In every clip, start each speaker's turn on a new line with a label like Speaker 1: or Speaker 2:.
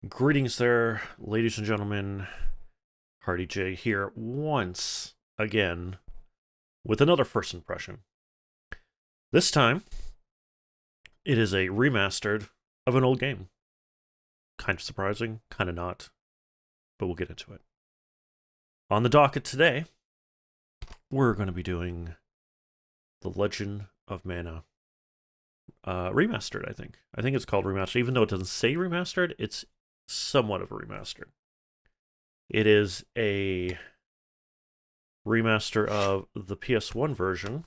Speaker 1: Greetings there, ladies and gentlemen. Hardi-Jay here once again with another first impression. This time, it is a remastered of an old game. Kind of surprising, kind of not, but we'll get into it. On the docket today, we're going to be doing The Legend of Mana. Remastered, I think. I think it's called Remastered. Even though it doesn't say Remastered, it's somewhat of a remaster. It is a remaster of the PS1 version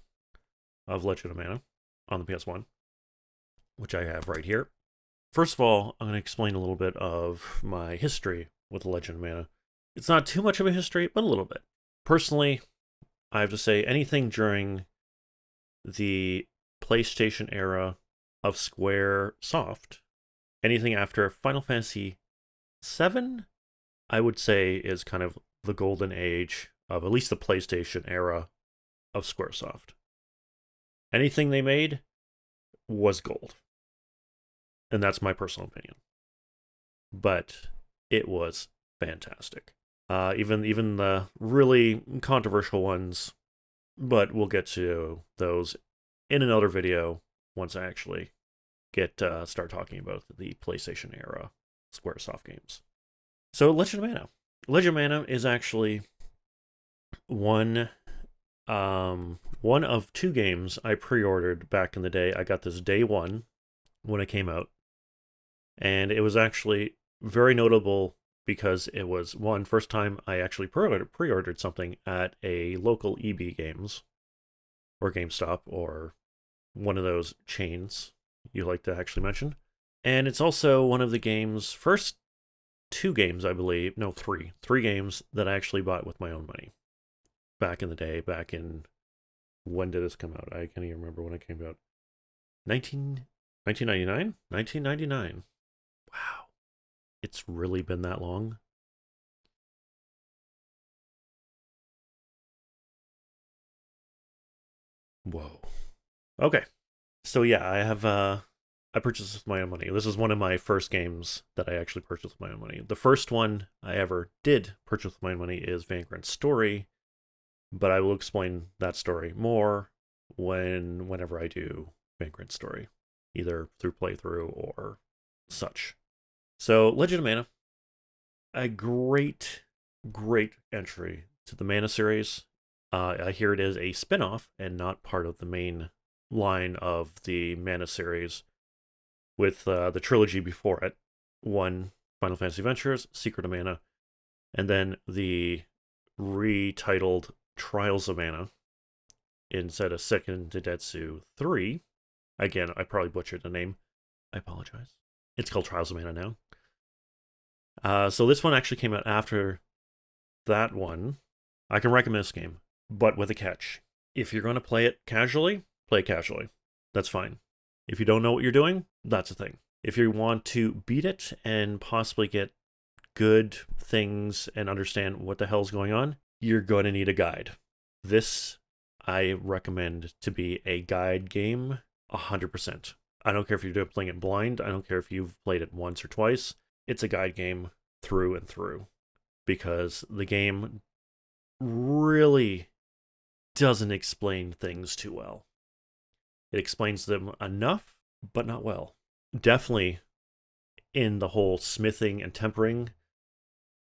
Speaker 1: of Legend of Mana on the PS1, which I have right here. First of all, I'm going to explain a little bit of my history with Legend of Mana. It's not too much of a history, but a little bit. Personally, I have to say anything during the PlayStation era of Square Soft, anything after Final Fantasy VII, I would say is kind of the golden age of at least the PlayStation era of Squaresoft. Anything they made was gold. And that's my personal opinion. But it was fantastic. Even the really controversial ones, but we'll get to those in another video once I actually start talking about the PlayStation era Squaresoft games. So Legend of Mana. Legend of Mana is actually one of two games I pre-ordered back in the day. I got this day one when it came out. And it was actually very notable because it was first time I actually pre-ordered something at a local EB Games or GameStop or one of those chains you like to actually mention. And it's also one of the games, first two games, I believe, no, three games that I actually bought with my own money. Back in the day, when did this come out? I can't even remember when it came out. 1999? 1999. Wow. It's really been that long. Whoa. Okay. So yeah, I purchased with my own money. This is one of my first games that I actually purchased with my own money. The first one I ever did purchase with my own money is Vagrant Story, but I will explain that story more whenever I do Vagrant Story, either through playthrough or such. So Legend of Mana, a great entry to the Mana series. I hear it is a spin-off and not part of the main line of the Mana series, with the trilogy before it. One, Final Fantasy Adventures, Secret of Mana, and then the retitled Trials of Mana instead of Second Dedetsu 3. Again, I probably butchered the name. I apologize. It's called Trials of Mana now. So this one actually came out after that one. I can recommend this game, but with a catch. If you're going to play it casually, play it casually. That's fine. If you don't know what you're doing, that's a thing. If you want to beat it and possibly get good things and understand what the hell's going on, you're going to need a guide. This I recommend to be a guide game 100%. I don't care if you're playing it blind. I don't care if you've played it once or twice. It's a guide game through and through because the game really doesn't explain things too well. It explains them enough, but not well. Definitely in the whole smithing and tempering,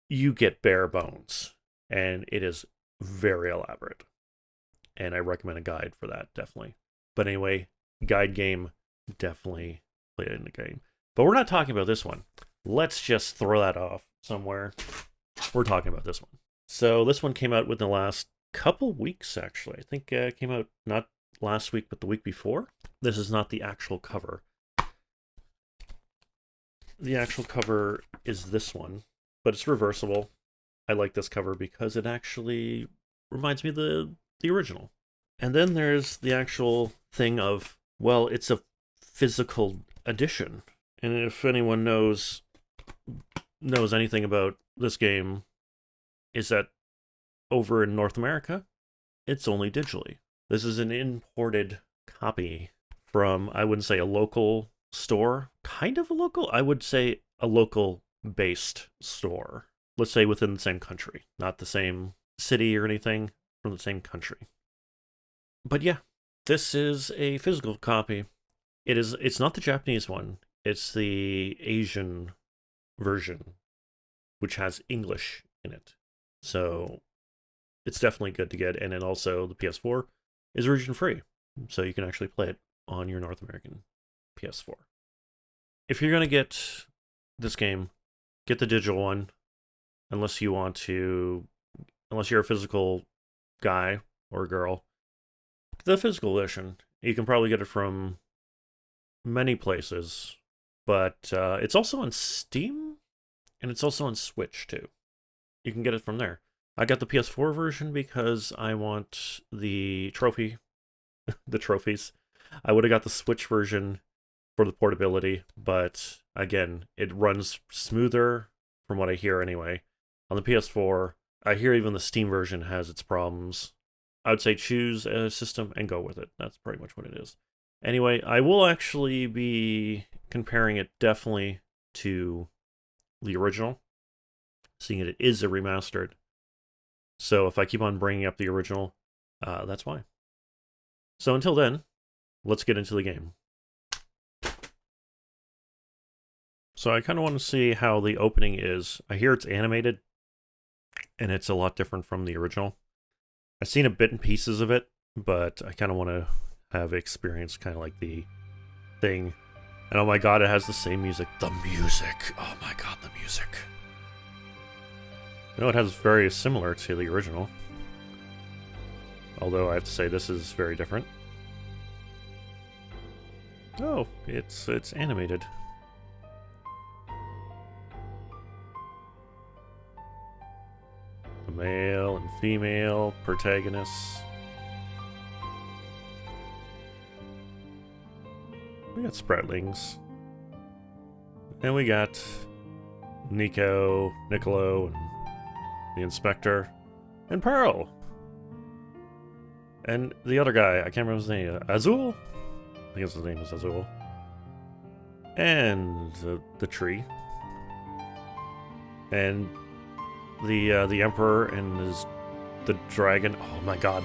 Speaker 1: you get bare bones, and it is very elaborate. And I recommend a guide for that, definitely. But anyway, guide game, definitely play it in the game. But we're not talking about this one. Let's just throw that off somewhere. We're talking about this one. So this one came out within the last couple weeks, actually. I think it came out not last week, but the week before. This is not the actual cover. The actual cover is this one, but it's reversible. I like this cover because it actually reminds me of the original. And then there's the actual thing of, well, it's a physical edition. And if anyone knows anything about this game, is that over in North America, it's only digitally. This is an imported copy from, I wouldn't say a local store, kind of a local, I would say a local based store. Let's say within the same country, not the same city or anything, from the same country. But yeah, this is a physical copy. It's not the Japanese one, it's the Asian version, which has English in it. So it's definitely good to get. And then also the PS4 is region free, so you can actually play it on your North American PS4. If you're going to get this game, get the digital one, unless you're a physical guy or girl. The physical edition, you can probably get it from many places, but it's also on Steam, and it's also on Switch too. You can get it from there. I got the PS4 version because I want the trophies. I would have got the Switch version for the portability, but again, it runs smoother from what I hear anyway. On the PS4, I hear even the Steam version has its problems. I would say choose a system and go with it. That's pretty much what it is. Anyway, I will actually be comparing it definitely to the original, seeing it is a remastered. So if I keep on bringing up the original, that's why. So until then, let's get into the game. So I kind of want to see how the opening is. I hear it's animated, and it's a lot different from the original. I've seen a bit and pieces of it, but I kind of want to have experience kind of like the thing. And oh my god, it has the same music. The music! Oh my god, the music. You know, it has very similar to the original. Although I have to say this is very different. Oh, it's animated. The male and female protagonists. We got Sproutlings. And we got Nico, Niccolo, and the Inspector, and Pearl. And the other guy, I can't remember his name, Azul? I guess his name is Azul. And the tree. And the Emperor and the dragon. Oh my god,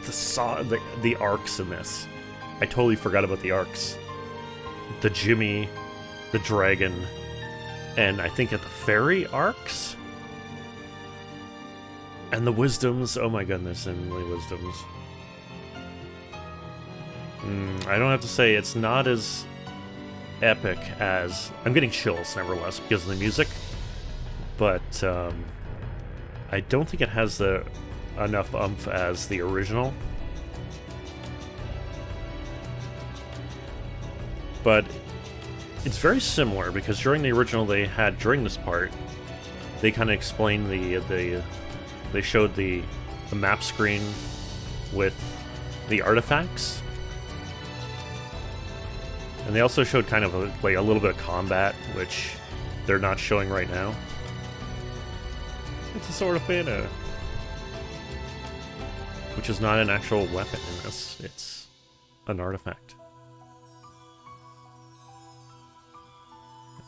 Speaker 1: the arcs in this. I totally forgot about the arcs. The Jimmy, the dragon, and I think at the fairy arcs? And the wisdoms, oh my goodness, and the wisdoms. I don't have to say, it's not as epic as... I'm getting chills, nevertheless, because of the music. But, I don't think it has enough oomph as the original. But it's very similar, because during the original during this part, they kind of explained they showed the map screen with the artifacts. And they also showed kind of a little bit of combat, which they're not showing right now. It's a sword of mana, which is not an actual weapon in this. It's an artifact.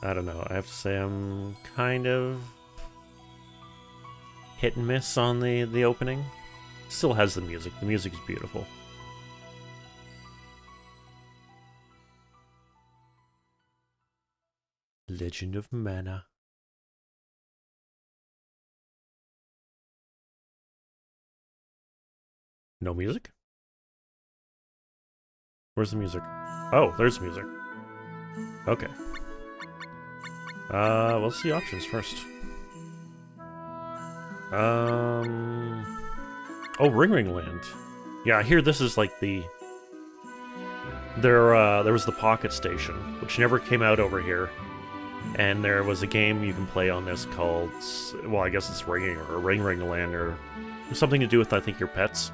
Speaker 1: I don't know. I have to say I'm kind of hit and miss on the opening. Still has the music. The music is beautiful. Legend of Mana. No music? Where's the music? Oh, there's music. Okay. Let's see options first. Oh, Ring Ring Land. Yeah, I hear this is like there was the Pocket Station, which never came out over here. And there was a game you can play on this called, well, I guess it's Ring Ring Land, or something to do with, I think, your pets.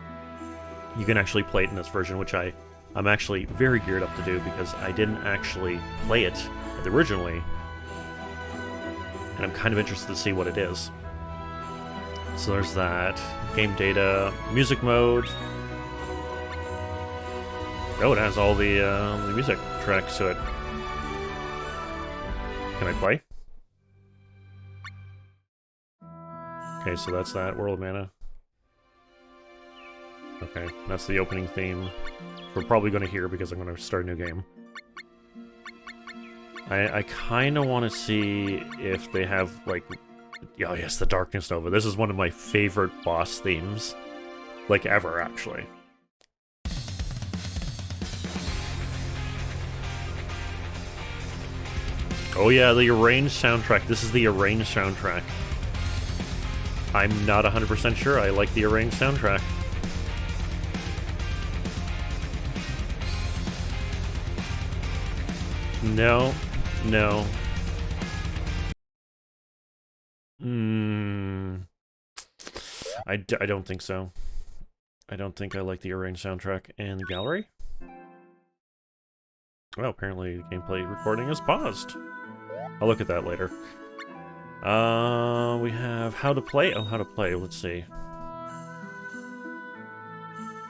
Speaker 1: You can actually play it in this version, which I'm actually very geared up to do, because I didn't actually play it originally. And I'm kind of interested to see what it is. So there's that. Game data, music mode, Oh, it has all the music tracks to it. Can I play? Okay, so that's that. World of Mana. Okay, that's the opening theme. We're probably going to hear because I'm going to start a new game. I kind of want to see if they have, like... Oh, yes, the Darkness Nova. This is one of my favorite boss themes. Like, ever, actually. Oh yeah, the arranged soundtrack. This is the arranged soundtrack. I'm not 100% sure I like the arranged soundtrack. No. No. I don't think so. I don't think I like the arranged soundtrack. And the gallery? Well, apparently the gameplay recording is paused. I'll look at that later. We have how to play. Oh, how to play. Let's see.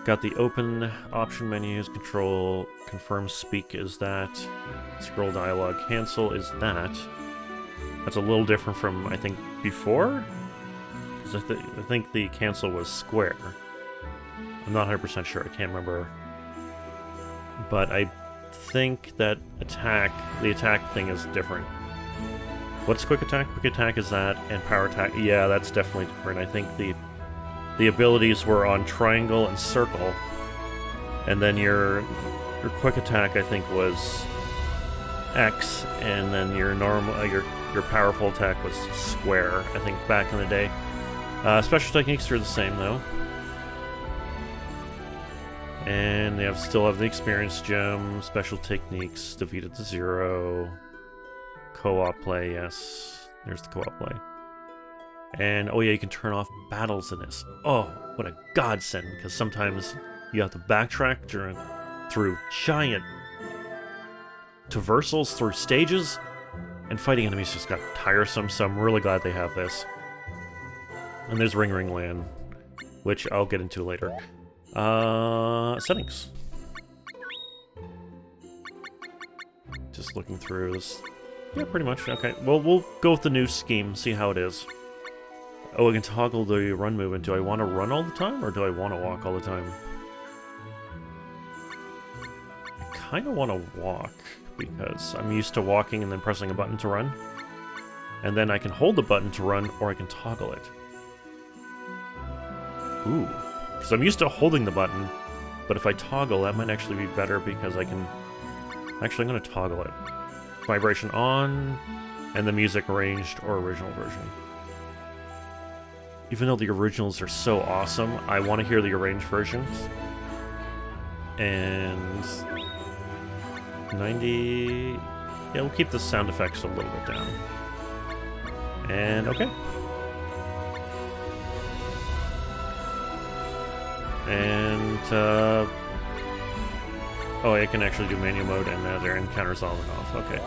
Speaker 1: Got the open option menus, control, confirm speak is that, scroll dialogue, cancel is that. That's a little different from, I think, before? Because I think the cancel was square. I'm not 100% sure, I can't remember. But I think that the attack thing is different. What's quick attack? Quick attack is that, and power attack, yeah, that's definitely different. I think the abilities were on triangle and circle, and then your quick attack, I think, was X, and then your normal, your powerful attack was square, I think, back in the day. Special techniques are the same, though. And they still have the experience gem, special techniques, defeated to 0, co-op play, yes. There's the co-op play. And, oh yeah, you can turn off battles in this. Oh, what a godsend, because sometimes you have to backtrack through giant traversals through stages, and fighting enemies just got tiresome, so I'm really glad they have this. And there's Ring Ring Land, which I'll get into later. Settings. Just looking through this. Yeah, pretty much. Okay, well, we'll go with the new scheme, see how it is. Oh, I can toggle the run movement. Do I want to run all the time, or do I want to walk all the time? I kind of want to walk, because I'm used to walking and then pressing a button to run. And then I can hold the button to run, or I can toggle it. Ooh. Because I'm used to holding the button, but if I toggle, that might actually be better, because I can... Actually, I'm going to toggle it. Vibration on, and the music arranged or original version. Even though the originals are so awesome, I want to hear the arranged versions. And 90... Yeah, we'll keep the sound effects a little bit down. And okay. And oh, I can actually do manual mode, and their encounters on and off. Okay.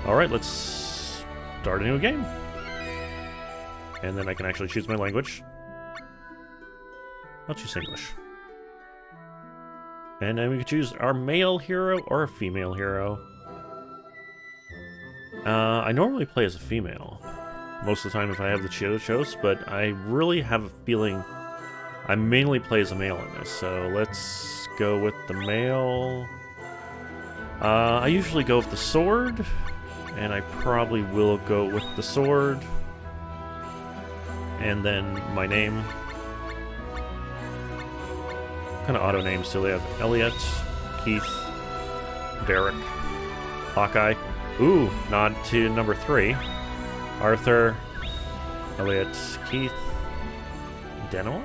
Speaker 1: Alright, let's start a new game. And then I can actually choose my language. I'll choose English. And then we can choose our male hero or a female hero. I normally play as a female. Most of the time if I have the choice, but I really have a feeling I mainly play as a male in this. So let's go with the male. I usually go with the sword. And I probably will go with the sword. And then my name. What kind of auto names do they have? Elliot, Keith, Derek, Hawkeye. Ooh, nod to number 3. Arthur, Elliot, Keith, Daniel,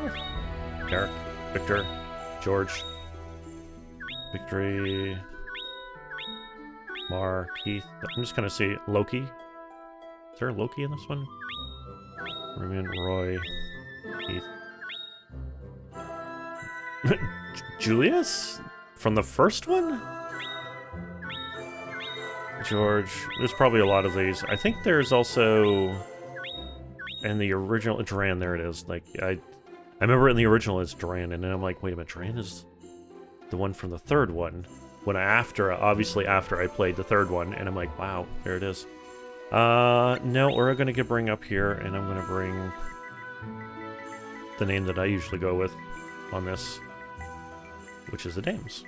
Speaker 1: Derek, Victor, George, Victory, Mar, Keith. I'm just gonna see Loki. Is there a Loki in this one? Remian, Roy, Keith. Julius? From the first one? George. There's probably a lot of these. I think there's also... in the original... Duran, there it is. Like, I remember in the original it's Duran, and then I'm like, wait a minute, Duran is... the one from the third one. Obviously after I played the third one, and I'm like, wow, there it is. No, we're gonna bring up here, and I'm gonna bring the name that I usually go with on this, which is the Dames,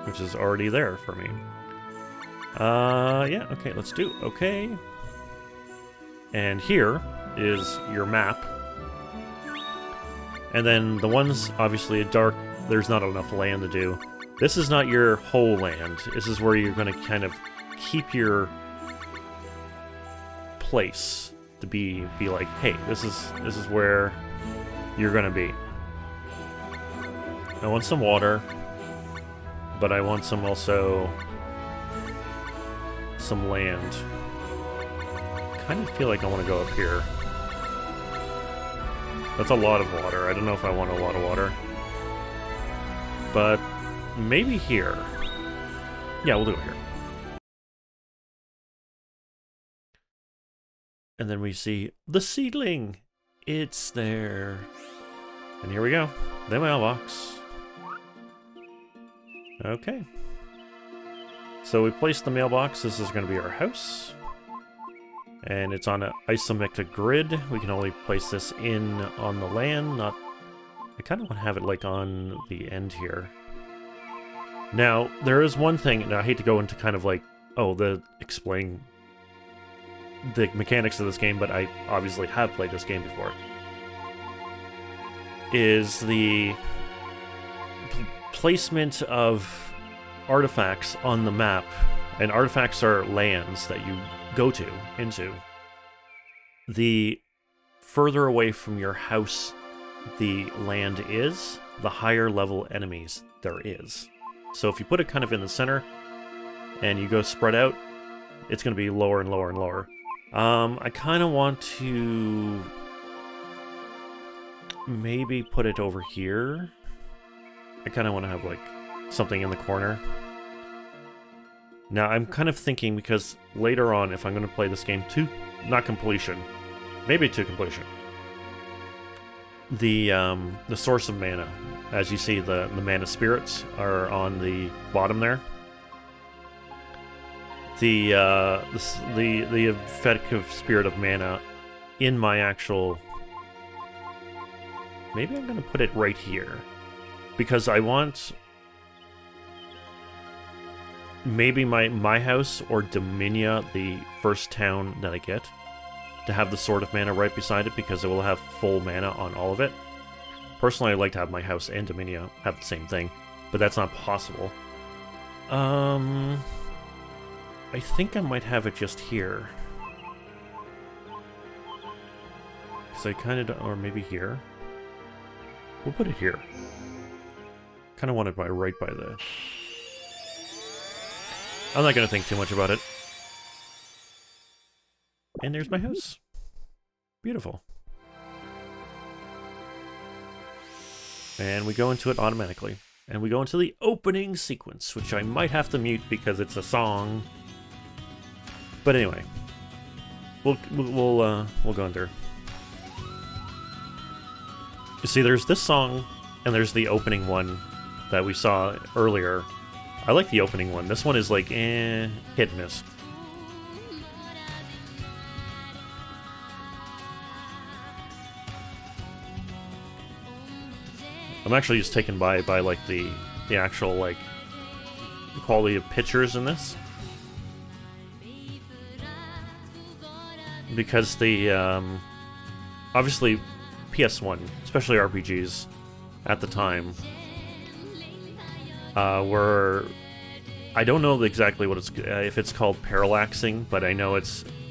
Speaker 1: which is already there for me. Yeah, okay, let's do it. Okay. And here is your map. And then the ones, obviously, dark, there's not enough land to do. This is not your whole land. This is where you're going to kind of keep your place to be like, hey, this is where you're going to be. I want some water, but I want some land. Kind of feel like I want to go up here. That's a lot of water. I don't know if I want a lot of water. But maybe here. Yeah, we'll do it here. And then we see the seedling. It's there. And here we go. The mailbox. Okay. So we placed the mailbox. This is going to be our house. And it's on an isometric grid. We can only place this in on the land, not... I kind of want to have it like on the end here. Now, there is one thing, and I hate to go into kind of like, explain the mechanics of this game, but I obviously have played this game before. Is the placement of artifacts on the map, and artifacts are lands that you go into. The further away from your house the land is, the higher level enemies there is. So if you put it kind of in the center and you go spread out, it's going to be lower and lower and lower. I kind of want to maybe put it over here. I kind of want to have like something in the corner. Now I'm kind of thinking, because later on, if I'm going to play this game to, not completion, maybe to completion, the source of mana, as you see, the mana spirits are on the bottom there. The effective spirit of mana in my actual... Maybe I'm going to put it right here, because I want maybe my house or Dominia, the first town that I get, to have the Sword of Mana right beside it, because it will have full mana on all of it. Personally, I'd like to have my house and Dominia have the same thing, but that's not possible. I think I might have it just here. Because I kind of... Or maybe here. We'll put it here. Kind of want it right by the... I'm not going to think too much about it. And there's my house. Beautiful. And we go into it automatically. And we go into the opening sequence, which I might have to mute because it's a song. But anyway, we'll go in there. You see, there's this song, and there's the opening one that we saw earlier. I like the opening one. This one is like, hit and miss. I'm actually just taken by like the actual like quality of pictures in this, because the obviously PS1, especially RPGs at the time, were, I don't know exactly what it's if it's called parallaxing, but I know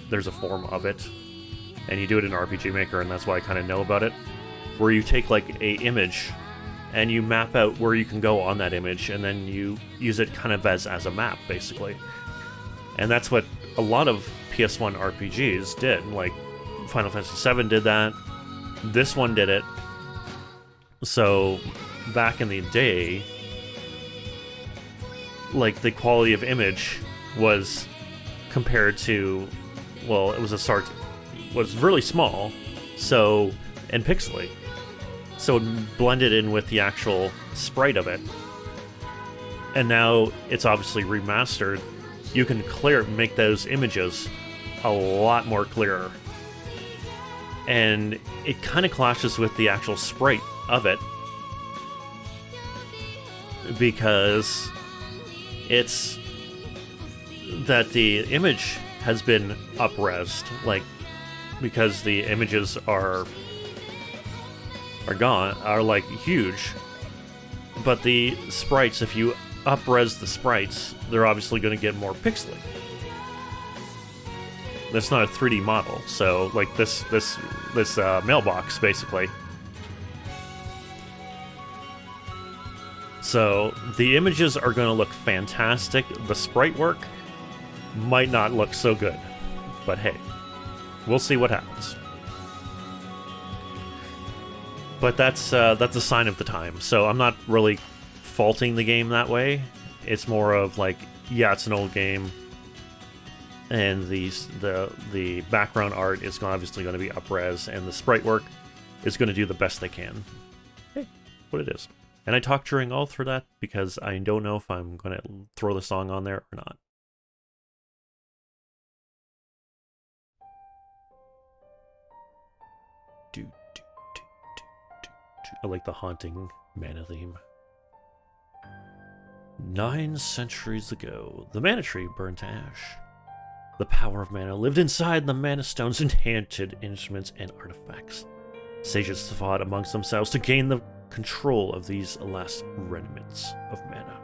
Speaker 1: there's a form of it, and you do it in RPG Maker, and that's why I kind of know about it, where you take like a image and you map out where you can go on that image, and then you use it kind of as a map, basically. And that's what a lot of PS1 RPGs did. Like, Final Fantasy VII did that. This one did it. So, back in the day, like, the quality of image was compared to, well, it was really small, so, and pixely. So it blended in with the actual sprite of it. and now it's obviously remastered, you can make those images a lot more clearer. And it kind of clashes with the actual sprite of it, because it's that the image has been up-resed, like, because the images are gone, are like huge. But the sprites, if you up-res the sprites, they're obviously going to get more pixely. That's not a 3D model, so like this mailbox basically. So the images are going to look fantastic. The sprite work might not look so good, but hey, we'll see what happens. But that's a sign of the time. So I'm not really faulting the game that way. It's more of like, yeah, it's an old game, and the background art is obviously going to be up-res, and the sprite work is going to do the best they can. Hey, what it is. And I talked during all through that because I don't know if I'm going to throw the song on there or not. I like the haunting mana theme. 9 centuries ago, the mana tree burned to ash. The power of mana lived inside the mana stones, enchanted instruments and artifacts. Sages fought amongst themselves to gain the control of these last remnants of mana.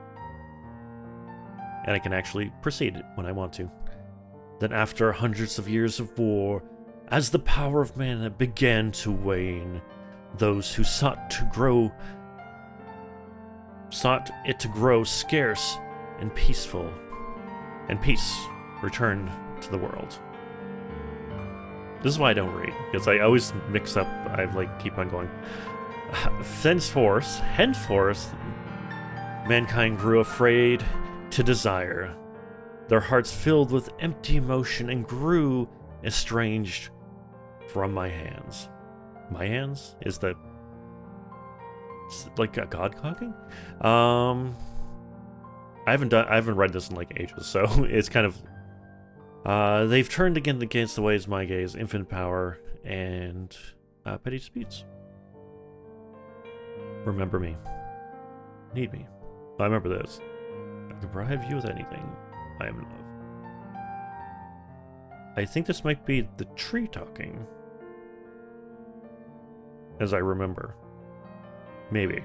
Speaker 1: And I can actually proceed when I want to. Then after hundreds of years of war, as the power of mana began to wane, those who sought it to grow scarce and peaceful, and peace returned to the world. This is why I don't read, because I always mix up, I like keep on going. Henceforth, mankind grew afraid to desire. Their hearts filled with empty emotion and grew estranged from my hands. My hands? Is that like a god talking? I haven't read this in like ages, so it's kind of they've turned again against the ways my gaze, infinite power, and petty disputes. Remember me. Need me. I remember this. I can bribe you with anything. I am in love. I think this might be the tree talking. As I remember. Maybe.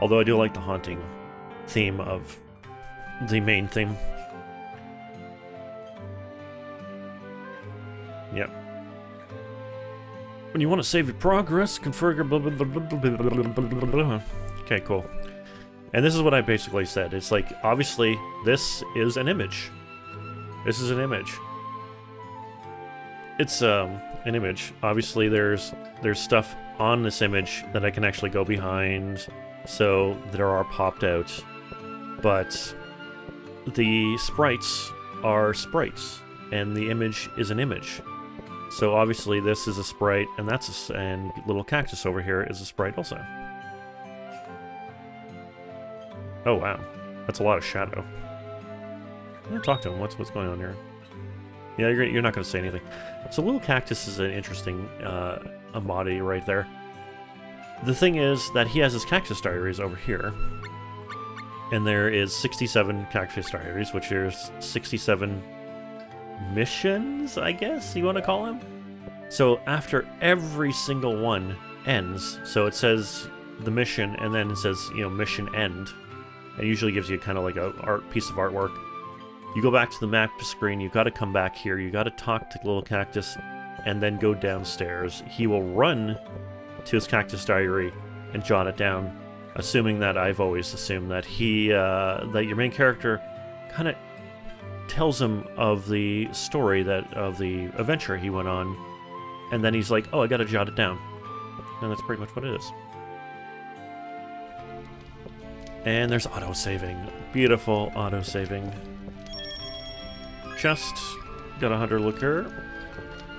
Speaker 1: Although I do like the haunting theme of the main theme. Yep. When you want to save your progress, configure blah blah blah blah blah blah blah. Okay, cool. And this is what I basically said. It's like, obviously, this is an image. This is an image. It's an image. Obviously, there's stuff on this image that I can actually go behind, so there are popped out. But the sprites are sprites, and the image is an image. So obviously, this is a sprite, and and little cactus over here is a sprite also. Oh wow, that's a lot of shadow. I'm gonna talk to him. What's going on here? Yeah, you're not gonna say anything. So little cactus is an interesting oddity right there. The thing is that he has his cactus diaries over here, and there is 67 cactus diaries, which is 67 missions, I guess you want to call them. So after every single one ends, so it says the mission, and then it says, you know, mission end. It usually gives you kind of like a piece of artwork. You go back to the map screen, you've got to come back here, you got to talk to Little Cactus, and then go downstairs. He will run to his cactus diary and jot it down, assuming that I've always assumed that that your main character kind of tells him of the story of the adventure he went on, and then he's like, oh, I got to jot it down. And that's pretty much what it is. And there's auto-saving. Beautiful auto-saving. Chest. Got 100 liquor.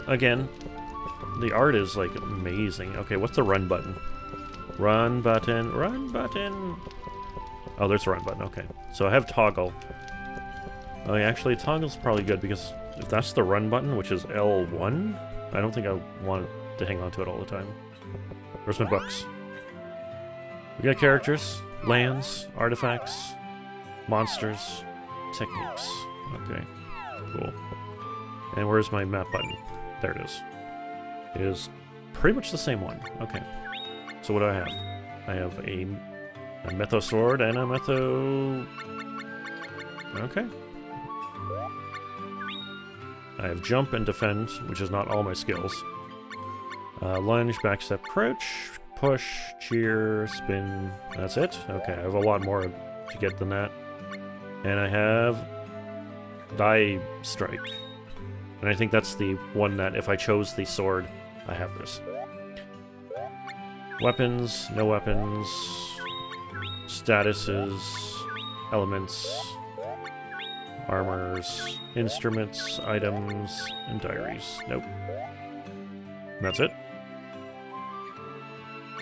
Speaker 1: Again, The art is, like, amazing. Okay, what's the run button? Run button, run button. Oh, there's a run button, okay. So I have toggle. Oh, yeah, actually, toggle's probably good, because if that's the run button, which is L1, I don't think I want to hang on to it all the time. Where's my books? We got characters, lands, artifacts, monsters, techniques. Okay, cool. And where's my map button? There it is. It is pretty much the same one. Okay. So what do I have? I have a Mytho sword and a Mytho... Okay. I have jump and defend, which is not all my skills. Lunge, backstep, crouch, push, cheer, spin. That's it? Okay, I have a lot more to get than that. And I have die strike. And I think that's the one that if I chose the sword, I have this. Weapons, no weapons, statuses, elements, armors, instruments, items, and diaries. Nope. That's it?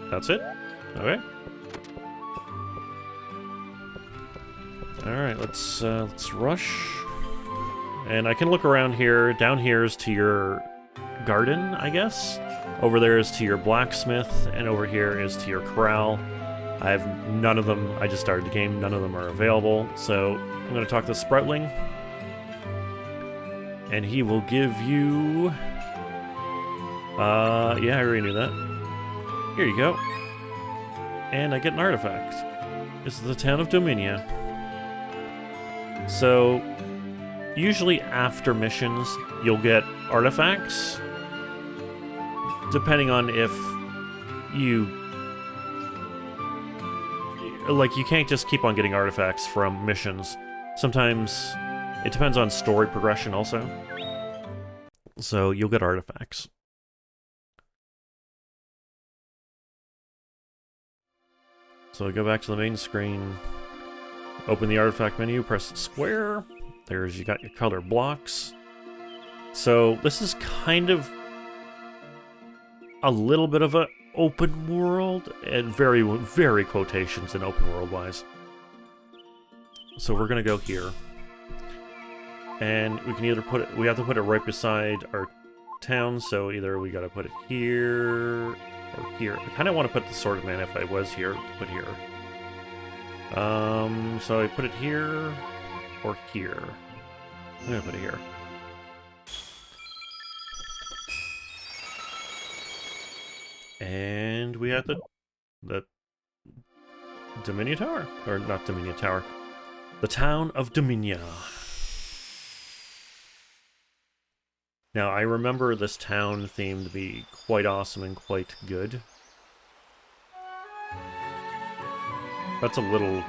Speaker 1: That's it? Okay. Alright, let's rush. And I can look around here. Down here is to your garden, I guess. Over there is to your blacksmith, and over here is to your corral. I have none of them. I just started the game. None of them are available. So I'm going to talk to Sproutling. And he will give you... yeah, I already knew that. Here you go. And I get an artifact. This is the town of Dominia. So, usually after missions, you'll get artifacts. Depending on if you... Like, you can't just keep on getting artifacts from missions. Sometimes it depends on story progression also. So, you'll get artifacts. So, go back to the main screen. Open the artifact menu, press square. You got your color blocks. So, this is kind of a little bit of an open world, and very, very quotations in open world wise. So we're gonna go here, and we can either put it. We have to put it right beside our town. So either we gotta put it here or here. I kind of want to put the Sword of Man if I was here. Put here. So I put it here or here. I'm gonna put it here. And we have the Dominia Tower. Or not Dominia Tower. The town of Dominia. Now, I remember this town theme to be quite awesome and quite good. That's a little...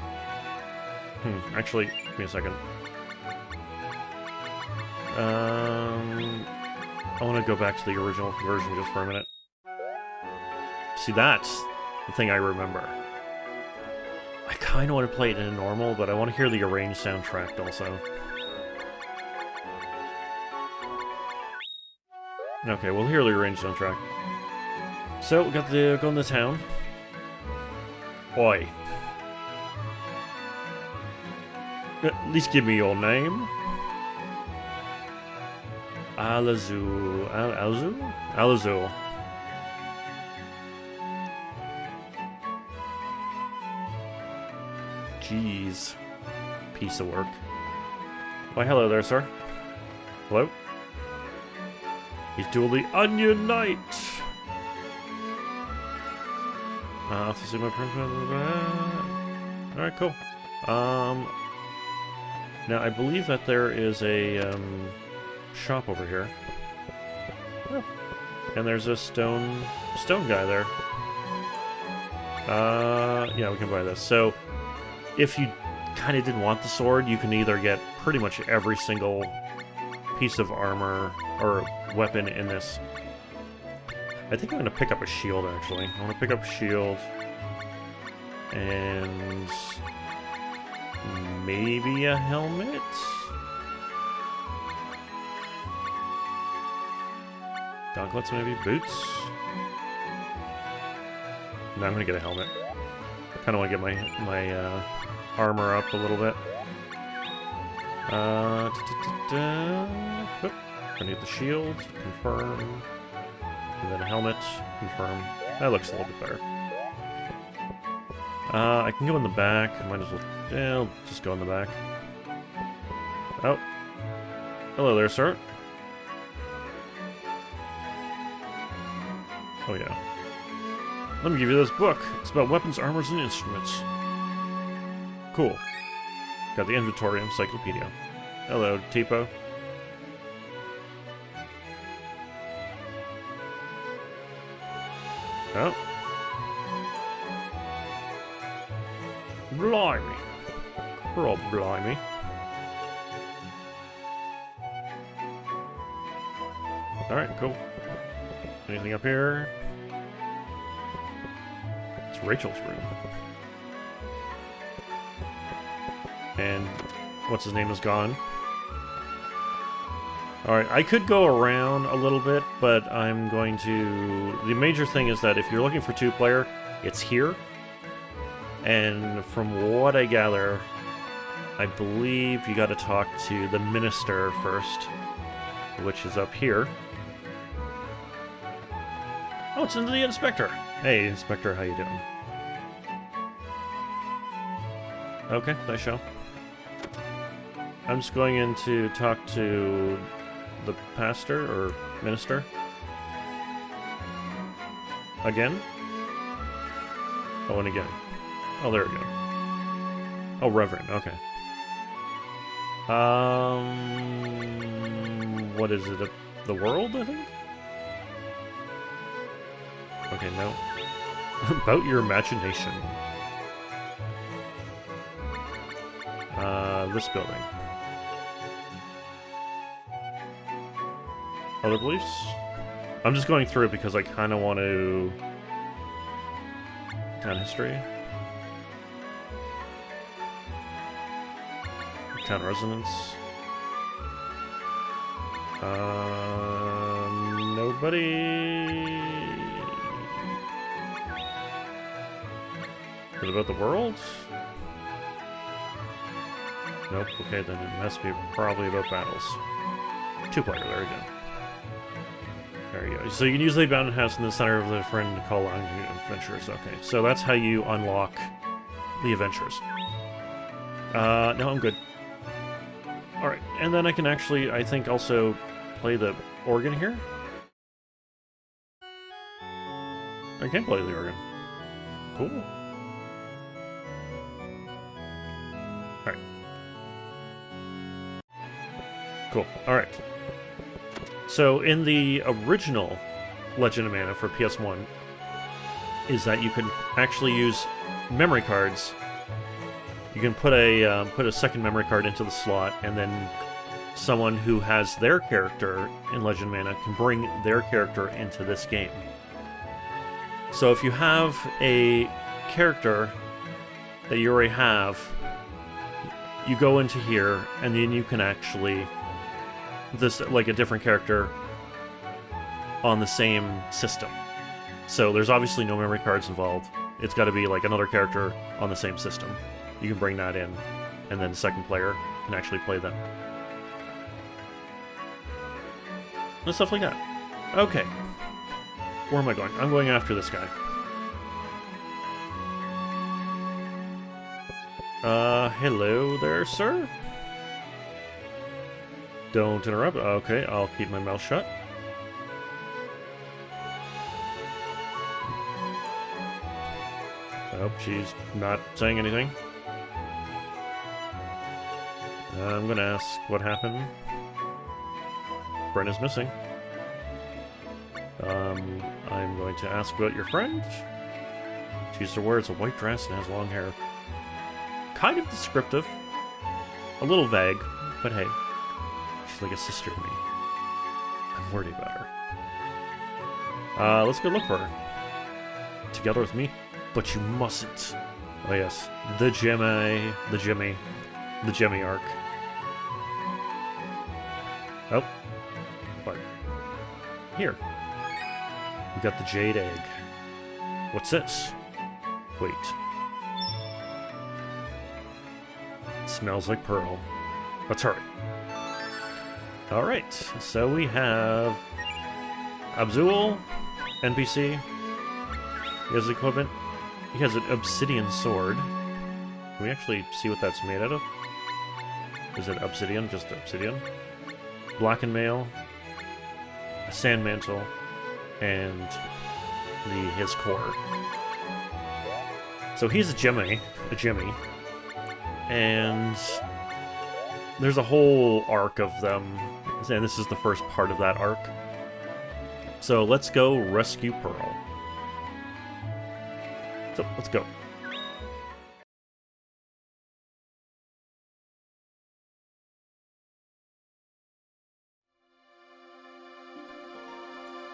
Speaker 1: actually, give me a second. I want to go back to the original version just for a minute. See, that's the thing I remember. I kind of want to play it in normal, but I want to hear the arranged soundtrack also. Okay, we'll hear the arranged soundtrack. So, we got to go in the town. Oi. At least give me your name. Alazul. Alazul? Alazul. Jeez. Piece of work. Why, hello there, sir. Hello? He's doing the Onion Knight! To see my Alright, cool. Now, I believe that there is a, shop over here. Oh. And there's a stone guy there. Yeah, we can buy this. So, if you kind of didn't want the sword, you can either get pretty much every single piece of armor or weapon in this. I think I'm going to pick up a shield, actually. I want to pick up a shield. And maybe a helmet? Gauntlets, maybe? Boots? No, I'm gonna get a helmet. Kind of want to get my armor up a little bit. Oop. I need the shield, confirm. And then a helmet, confirm. That looks a little bit better. I can go in the back. I might as well. Yeah, I'll just go in the back. Oh. Hello there, sir. Oh, yeah. Let me give you this book. It's about weapons, armors, and instruments. Cool. Got the inventory encyclopedia. Hello, Tipo. Oh. Blimey. Oh, blimey. Alright, cool. Anything up here? It's Rachel's room. And what's his name is gone. Alright, I could go around a little bit, but I'm going to... The major thing is that if you're looking for two-player, it's here. And from what I gather, I believe you gotta talk to the minister first, which is up here. Oh, it's into the inspector. Hey, inspector, how you doing? Okay, nice show. I'm just going in to talk to the pastor or minister. Again? Oh, and again. Oh, there we go. Oh, reverend, okay. What is it? The world, I think? Okay, no. About your imagination. This building. Other beliefs? I'm just going through it because I kind of want to... Town history. Town residence. Nobody... Is it about the world? Nope, okay, then it must be probably about battles. Two-player, there we go. There you go. So you can use the abandoned house in the center of the friend to call on adventures. Okay, so that's how you unlock the adventures. No, I'm good. Alright, and then I can actually, I think, also play the organ here? I can play the organ. Cool. Alright. Cool. Alright. So, in the original Legend of Mana for PS1, is that you can actually use memory cards. You can put a second memory card into the slot, and then someone who has their character in Legend of Mana can bring their character into this game. So if you have a character that you already have, you go into here, and then you can actually like a different character on the same system. So there's obviously no memory cards involved. It's got to be like another character on the same system. You can bring that in, and then the second player can actually play them. And stuff like that. Okay. Where am I going? I'm going after this guy. Hello there, sir? Don't interrupt. Okay, I'll keep my mouth shut. Oh, she's not saying anything. I'm gonna ask what happened. Brenna's missing. I'm going to ask about your friend. She used to wear a white dress and has long hair. Kind of descriptive. A little vague, but hey. She's like a sister to me. I'm worried about her. Let's go look for her. Together with me? But you mustn't. Oh yes. The Jemmy arc. Oh. What? Here. We got the jade egg. What's this? Wait. It smells like pearl. Let's hurry. Alright, so we have Abzul, NPC. He has equipment. He has an obsidian sword. Can we actually see what that's made out of? Is it obsidian? Just obsidian? Blackened mail, a sand mantle, and his core. So he's a Jimmy, and there's a whole arc of them, and this is the first part of that arc. So let's go rescue Pearl. So let's go.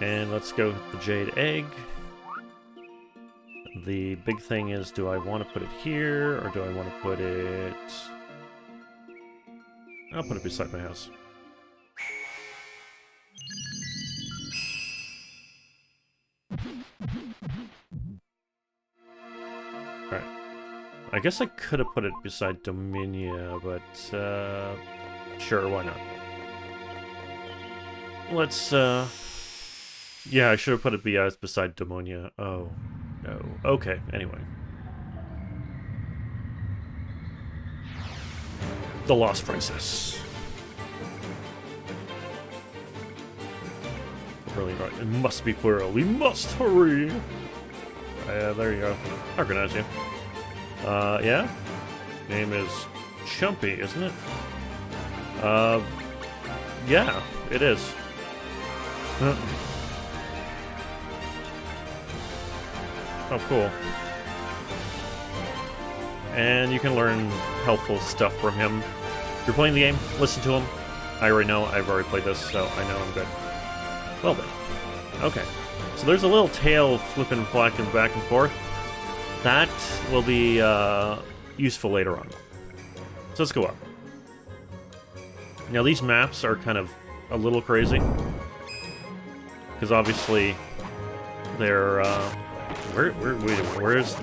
Speaker 1: And let's go with the jade egg. The big thing is, do I want to put it here, or do I want to put it... I'll put it beside my house. Alright. I guess I could have put it beside Dominia, but, sure, why not? Let's, yeah, I should have put it beside Dominia. Oh, no. Okay, anyway. The Lost Princess. Really right. It must be Pearl. We must hurry! There you go. I recognize you. Yeah? Name is Chumpy, isn't it? Yeah, it is. Oh, cool. And you can learn helpful stuff from him. If you're playing the game, listen to him. I already know, I've already played this, so I know I'm good. Well then. Okay. So there's a little tail flipping back and forth. That will be useful later on. So let's go up. Now these maps are kind of a little crazy. Because obviously they're where's the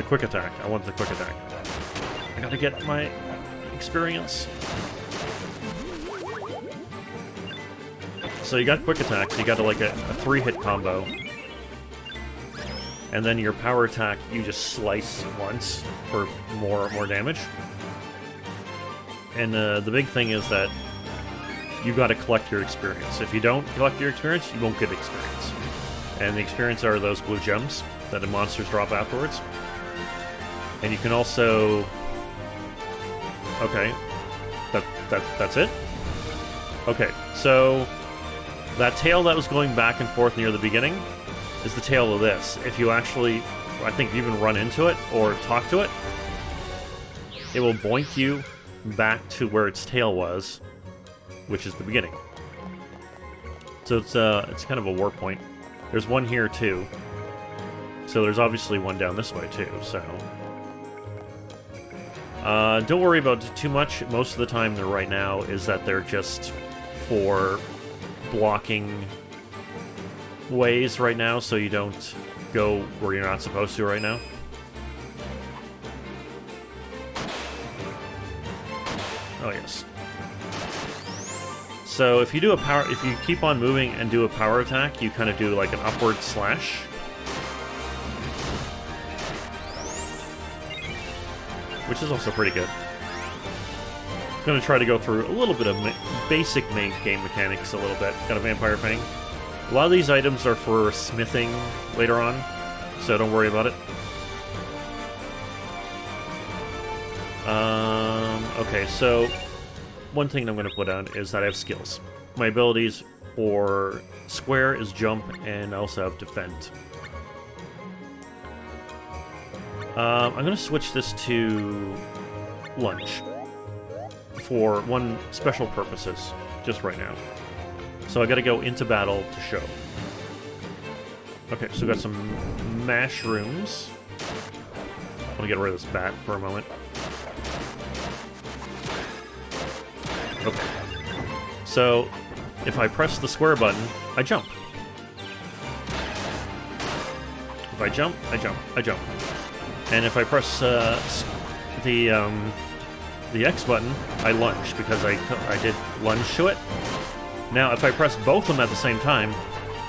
Speaker 1: quick attack? I want the quick attack. I gotta get my experience. So you got quick attacks, you got like a 3-hit combo. And then your power attack, you just slice once for more damage. And the big thing is that you got to collect your experience. If you don't collect your experience, you won't get experience. And the experience are those blue gems that the monsters drop afterwards. And you can also... Okay. That's it? Okay, so... That tail that was going back and forth near the beginning is the tail of this. If you actually, I think, even run into it or talk to it, it will boink you back to where its tail was, which is the beginning. So it's kind of a warp point. There's one here too. So there's obviously one down this way too, so... don't worry about it too much. Most of the time they're right now is that they're just for blocking ways right now, so you don't go where you're not supposed to right now. Oh yes. So if you do if you keep on moving and do a power attack, you kind of do like an upward slash. Which is also pretty good. I'm gonna try to go through a little bit of basic main game mechanics a little bit. Got a Vampire Fang. A lot of these items are for smithing later on, so don't worry about it. Okay, so one thing I'm going to put on is that I have skills. My abilities for square is jump, and I also have defend. I'm going to switch this to lunge for one special purposes, just right now. So I gotta go into battle to show. Okay, so we got some mushrooms. I want to get rid of this bat for a moment. Okay. So, if I press the square button, I jump. If I jump, I jump, I jump. And if I press the X button, I lunge, because I did lunge to it. Now, if I press both of them at the same time,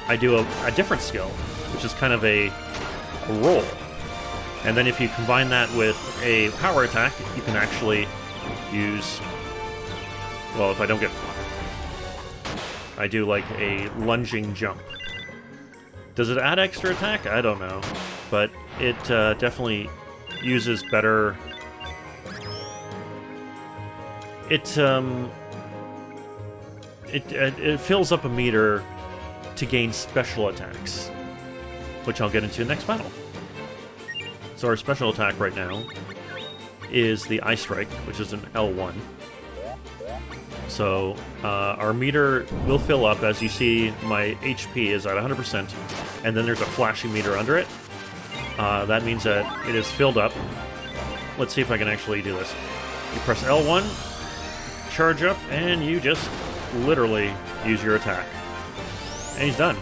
Speaker 1: I do a different skill, which is kind of a roll. And then if you combine that with a power attack, you can actually use... Well, if I don't get... I do like a lunging jump. Does it add extra attack? I don't know. But it definitely uses better... It fills up a meter to gain special attacks, which I'll get into next battle. So our special attack right now is the Eye Strike, which is an L1. So our meter will fill up. As you see, my HP is at 100%, and then there's a flashing meter under it. That means that it is filled up. Let's see if I can actually do this. You press L1, charge up, and you just literally use your attack. And he's done.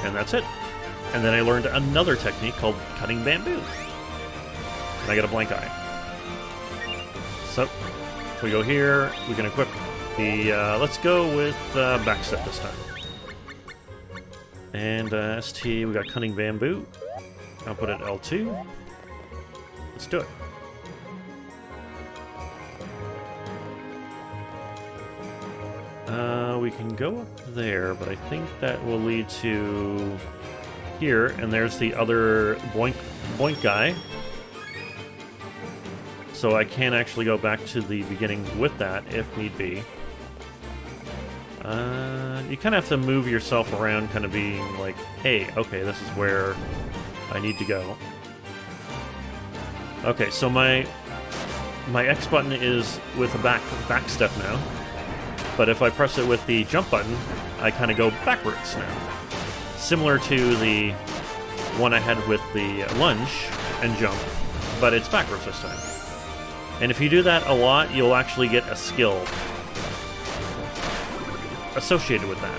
Speaker 1: And that's it. And then I learned another technique called cutting bamboo. And I get a blank eye. So, if we go here, we can equip the... let's go with backstep this time. And ST, we got cutting bamboo. I'll put it L2. Let's do it. We can go up there, but I think that will lead to here, and there's the other boink boink guy. So I can actually go back to the beginning with that, if need be. You kind of have to move yourself around, kind of being like, hey, okay, this is where I need to go. Okay, so my X button is with a back step now. But if I press it with the jump button, I kind of go backwards now. Similar to the one I had with the lunge and jump, but it's backwards this time. And if you do that a lot, you'll actually get a skill associated with that.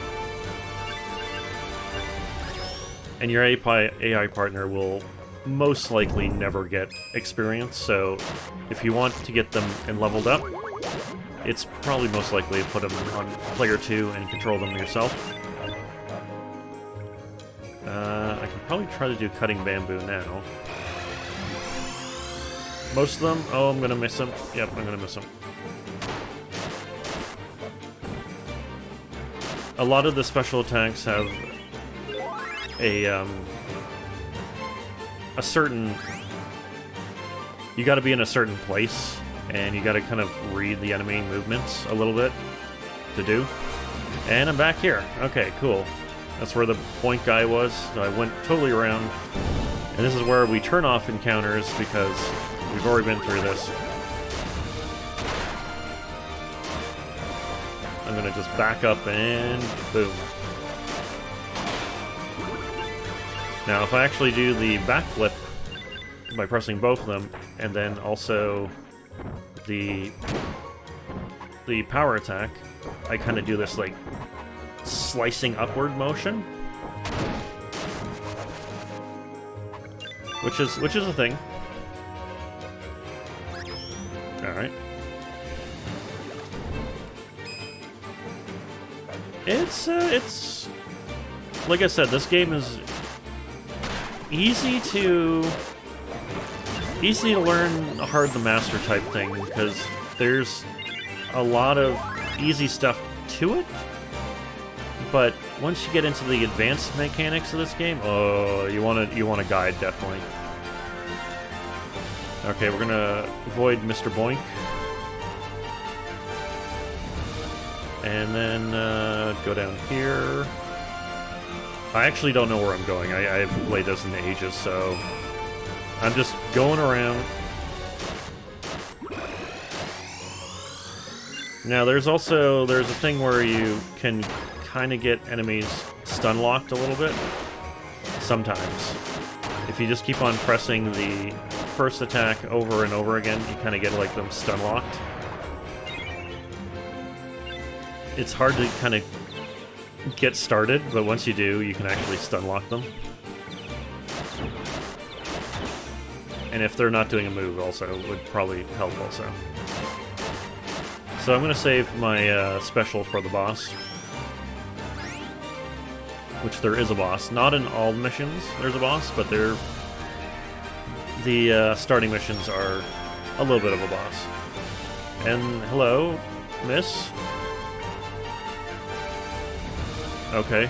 Speaker 1: And your AI partner will most likely never get experience, so if you want to get them and leveled up, it's probably most likely to put them on player 2 and control them yourself. I can probably try to do cutting bamboo now. Most of them... Oh, I'm gonna miss them. Yep, I'm gonna miss them. A lot of the special attacks have a certain... You gotta be in a certain place, and you gotta kind of read the enemy movements a little bit to do. And I'm back here. Okay, cool. That's where the point guy was, so I went totally around. And this is where we turn off encounters, because we've already been through this. I'm gonna just back up and boom. Now, if I actually do the backflip by pressing both of them, and then also the power attack, I kind of do this like slicing upward motion, which is a thing. All right. It's like I said, this game is easy to learn a hard to master type thing, because there's a lot of easy stuff to it. But once you get into the advanced mechanics of this game, oh, you want a guide, definitely. Okay, we're gonna avoid Mr. Boink. And then go down here. I actually don't know where I'm going. I haven't played this in ages, so I'm just going around. Now, there's a thing where you can kind of get enemies stun locked a little bit. Sometimes. If you just keep on pressing the first attack over and over again, you kind of get like them stun locked. It's hard to kind of get started, but once you do, you can actually stun lock them. And if they're not doing a move also, would probably help also. So I'm going to save my special for the boss. Which there is a boss. Not in all missions there's a boss, but the starting missions are a little bit of a boss. And hello, miss? Okay.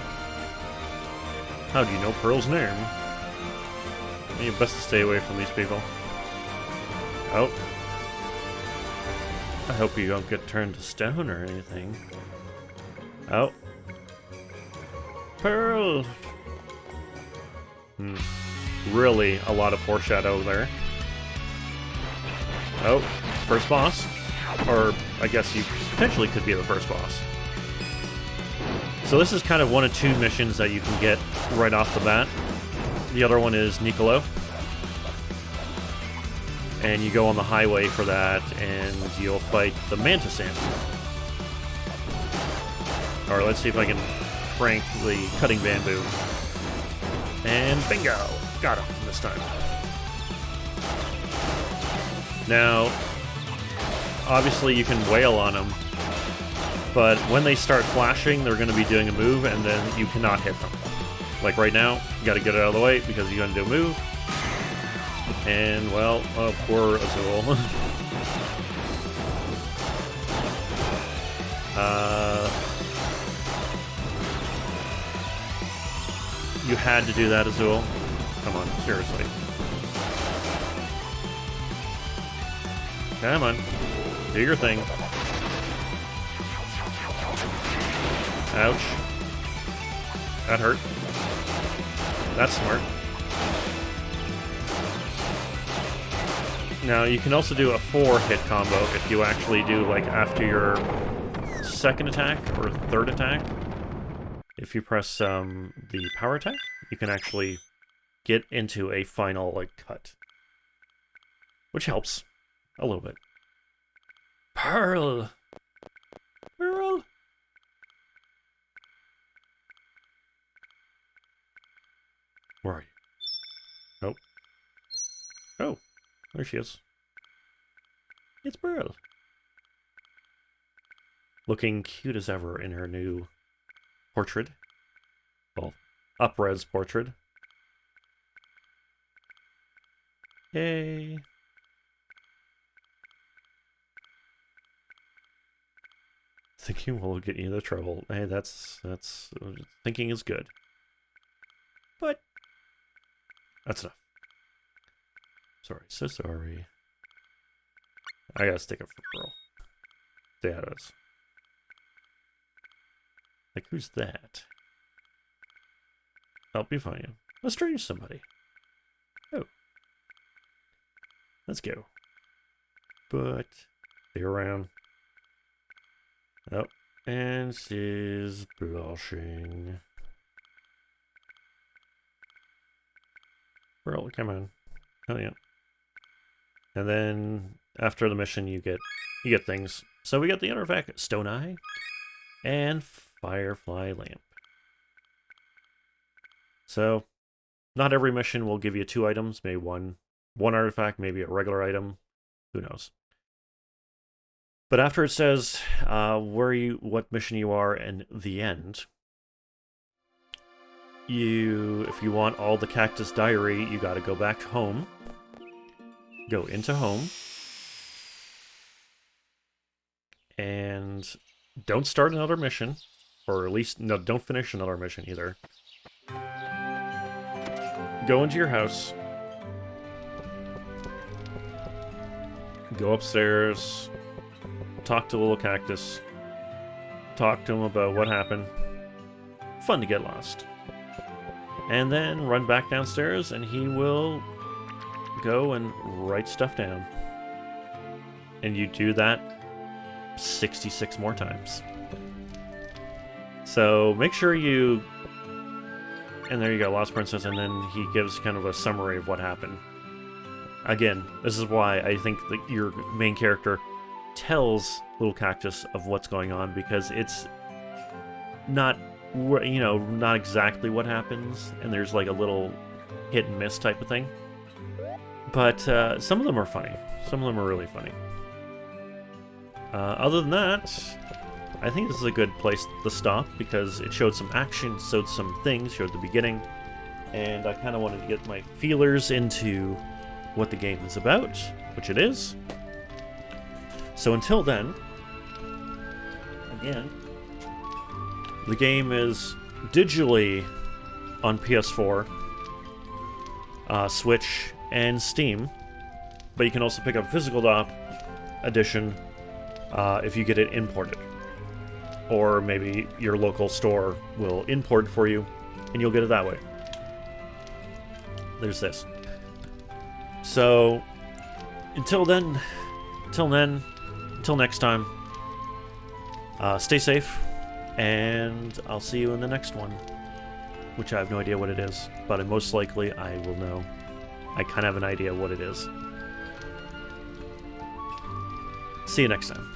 Speaker 1: How do you know Pearl's name? You best to stay away from these people. Oh. I hope you don't get turned to stone or anything. Oh. Pearl! Really a lot of foreshadow there. Oh, first boss. Or I guess you potentially could be the first boss. So this is kind of one of two missions that you can get right off the bat. The other one is Nicolo. And you go on the highway for that, and you'll fight the Mantis Ant. Alright, let's see if I can prank the cutting bamboo. And bingo! Got him this time. Now, obviously you can wail on them, but when they start flashing, they're going to be doing a move, and then you cannot hit them. Like right now, you got to get it out of the way because you're going to do a move. And, well, oh, poor Azul. You had to do that, Azul. Come on, seriously. Come on. Do your thing. Ouch. That hurt. That's smart. Now, you can also do a 4-hit combo if you actually do, like, after your second attack or third attack. If you press the power attack, you can actually get into a final, like, cut. Which helps. A little bit. Pearl! Pearl! Where are you? Nope. Oh, there she is. It's Pearl. Looking cute as ever in her new portrait. Well, up-res portrait. Yay. Thinking will get you into trouble. Hey, that's thinking is good. But that's enough. Sorry, so sorry. I gotta stick up for Pearl. Yeah, it is. Like, who's that? Help me find him. A strange somebody. Oh. Let's go. But stay around. Oh, and she's blushing. Pearl, come on. Oh yeah. And then after the mission you get things. So we got the artifact Stone Eye and Firefly Lamp. So not every mission will give you 2 items, maybe one artifact, maybe a regular item. Who knows? But after it says what mission you are, and the end, if you want all the Cactus Diary, you got to go back home. Go into home, and don't start another mission, or at least no, don't finish another mission either. Go into your house. Go upstairs. Talk to the little cactus. Talk to him about what happened. Fun to get lost. And then run back downstairs and he will go and write stuff down. And you do that 66 more times. So make sure you... And there you go, Lost Princess, and then he gives kind of a summary of what happened. Again, this is why I think that your main character tells Little Cactus of what's going on, because it's not, you know, not exactly what happens, and there's like a little hit and miss type of thing. But some of them are funny. Some of them are really funny. Other than that, I think this is a good place to stop because it showed some action, showed some things, showed the beginning, and I kind of wanted to get my feelers into what the game is about, which it is. So until then, again, the game is digitally on PS4, Switch, and Steam, but you can also pick up physical edition if you get it imported. Or maybe your local store will import for you, and you'll get it that way. There's this. So, until next time, stay safe, and I'll see you in the next one, which I have no idea what it is, but most likely I will know. I kind of have an idea what it is. See you next time.